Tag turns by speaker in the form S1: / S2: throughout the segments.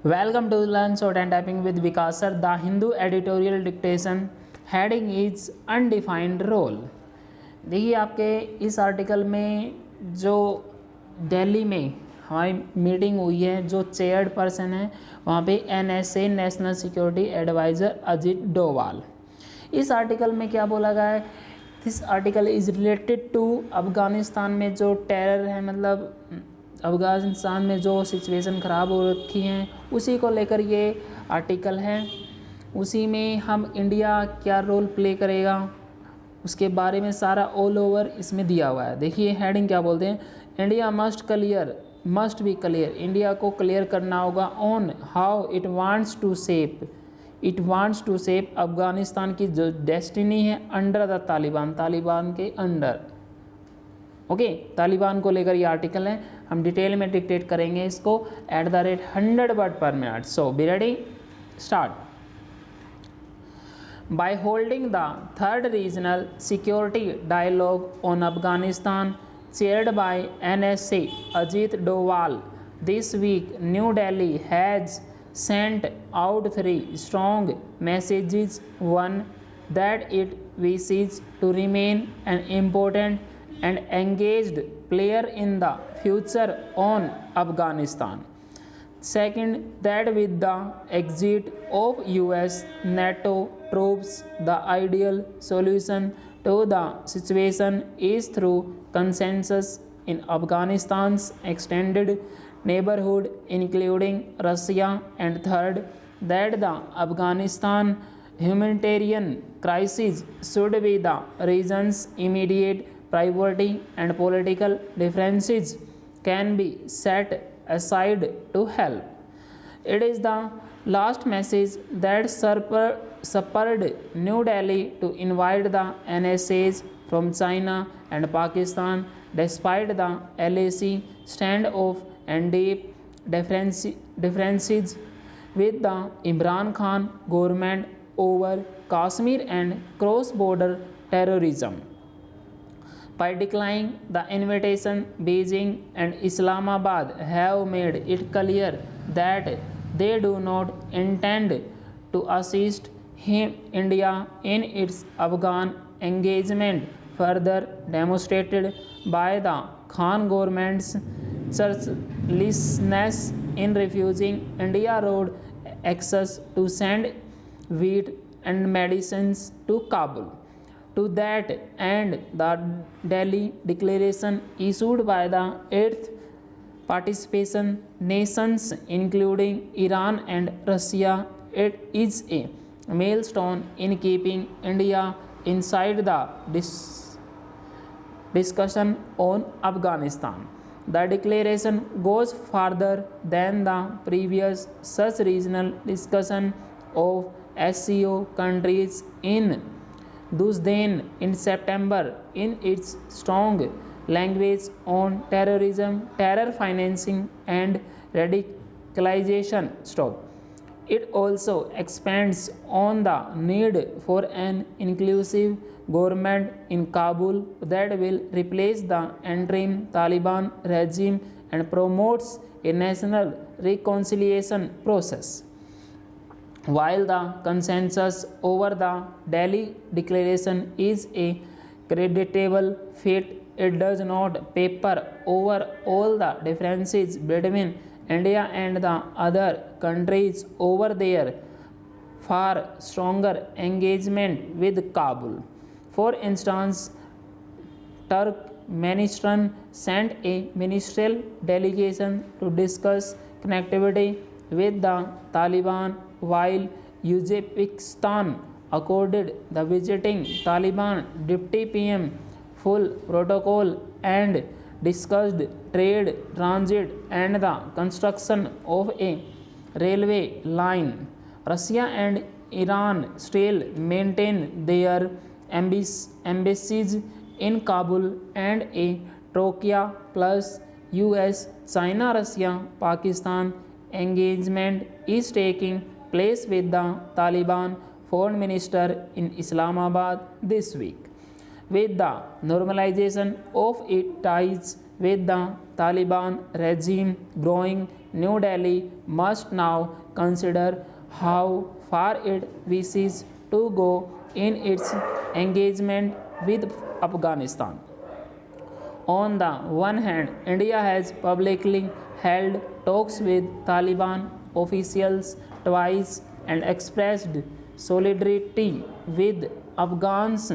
S1: Welcome to Learn Short and Typing with Vikas Sir. The Hindu Editorial Dictation heading is Undefined Role. देखिए आपके इस article में जो दिल्ली में हमारी मीटिंग हुई है, जो चेयर्ड पर्सन है वहाँ पे NSA national security adviser Ajit Doval. इस आर्टिकल में क्या बोला गया है? This article is related to Afghanistan में जो टेरर है, मतलब अफ़गानिस्तान में जो सिचुएशन ख़राब हो रखी हैं उसी को लेकर ये आर्टिकल है। उसी में हम इंडिया क्या रोल प्ले करेगा उसके बारे में सारा ऑल ओवर इसमें दिया हुआ है। देखिए हेडिंग क्या बोलते हैं, India must be clear, India को क्लियर करना होगा on how it wants to shape Afghanistan की जो डेस्टिनी है अंडर द तालिबान के अंडर। ओके, तालिबान को लेकर ये आर्टिकल है, हम डिटेल में डिक्टेट करेंगे इसको @100 word per minute. So be ready, start. By holding the third regional security dialogue on Afghanistan chaired by NSA Ajit Doval this week, New Delhi has sent out 3 strong messages. One, that it wishes to remain an important and engaged player in the future on Afghanistan. Second, that with the exit of US NATO troops, the ideal solution to the situation is through consensus in Afghanistan's extended neighborhood including Russia. And third, that the Afghanistan humanitarian crisis should be the region's immediate priority and political differences can be set aside to help. It is the last message that spurred New Delhi to invite the NSAs from China and Pakistan despite the LAC standoff and deep differences with the Imran Khan government over Kashmir and cross-border terrorism. By declining the invitation, Beijing and Islamabad have made it clear that they do not intend to assist India in its Afghan engagement, further demonstrated by the Khan government's churchlessness in refusing India road access to send wheat and medicines to Kabul. To that end, the Delhi Declaration issued by the 8th participation nations including Iran and Russia, it is a milestone in keeping India inside the discussion on Afghanistan. The declaration goes further than the previous such regional discussion of SCO countries in Dusden in September in its strong language on terrorism, terror financing and radicalization. It also expands on the need for an inclusive government in Kabul that will replace the interim Taliban regime and promotes a national reconciliation process. While the consensus over the Delhi Declaration is a creditable feat, it does not paper over all the differences between India and the other countries over their far stronger engagement with Kabul. For instance, Turkmenistan sent a ministerial delegation to discuss connectivity with the Taliban, while Uzbekistan accorded the visiting Taliban W.P.M full protocol and discussed trade, transit and the construction of a railway line. Russia and Iran still maintain their embassies in Kabul, and a Turkey plus US, China, Russia, Pakistan engagement is taking place with the Taliban foreign minister in Islamabad this week. With the normalization of its ties with the Taliban regime growing New Delhi must now consider how far it wishes to go in its engagement with Afghanistan. On the one hand, India has publicly held talks with Taliban officials twice and expressed solidarity with Afghans,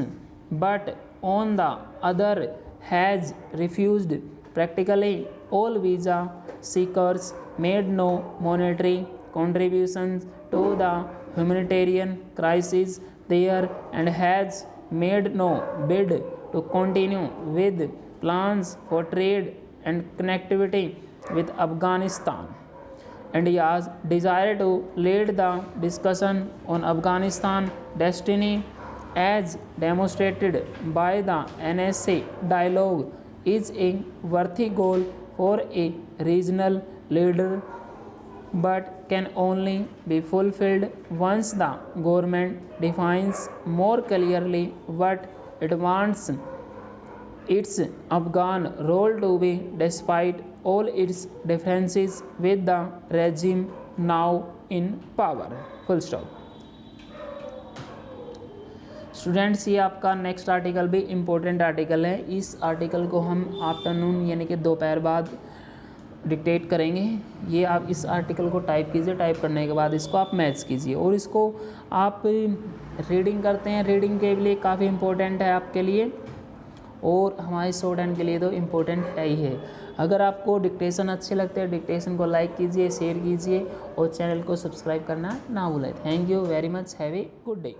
S1: but on the other has refused practically all visa seekers, made no monetary contributions to the humanitarian crisis there, and has made no bid to continue with plans for trade and connectivity with Afghanistan. India's desire to lead the discussion on Afghanistan destiny, as demonstrated by the NSA dialogue, is a worthy goal for a regional leader, but can only be fulfilled once the government defines more clearly what it wants its Afghan role to be, despite all its differences with the regime now in power. Full stop. Students, ये आपका next article भी important article है। इस article को हम afternoon यानी कि दोपहर बाद डिक्टेट करेंगे। ये आप इस आर्टिकल को टाइप कीजिए, टाइप करने के बाद इसको आप मैच कीजिए और इसको आप रीडिंग करते हैं। रीडिंग के लिए काफ़ी इम्पोर्टेंट है आपके लिए और हमारे स्टूडेंट के लिए तो इम्पोर्टेंट है ही है। अगर आपको डिक्टेशन अच्छे लगते हैं, डिक्टेशन को लाइक कीजिए, शेयर कीजिए और चैनल को सब्सक्राइब करना ना भूलें। Thank you very much, have a good day.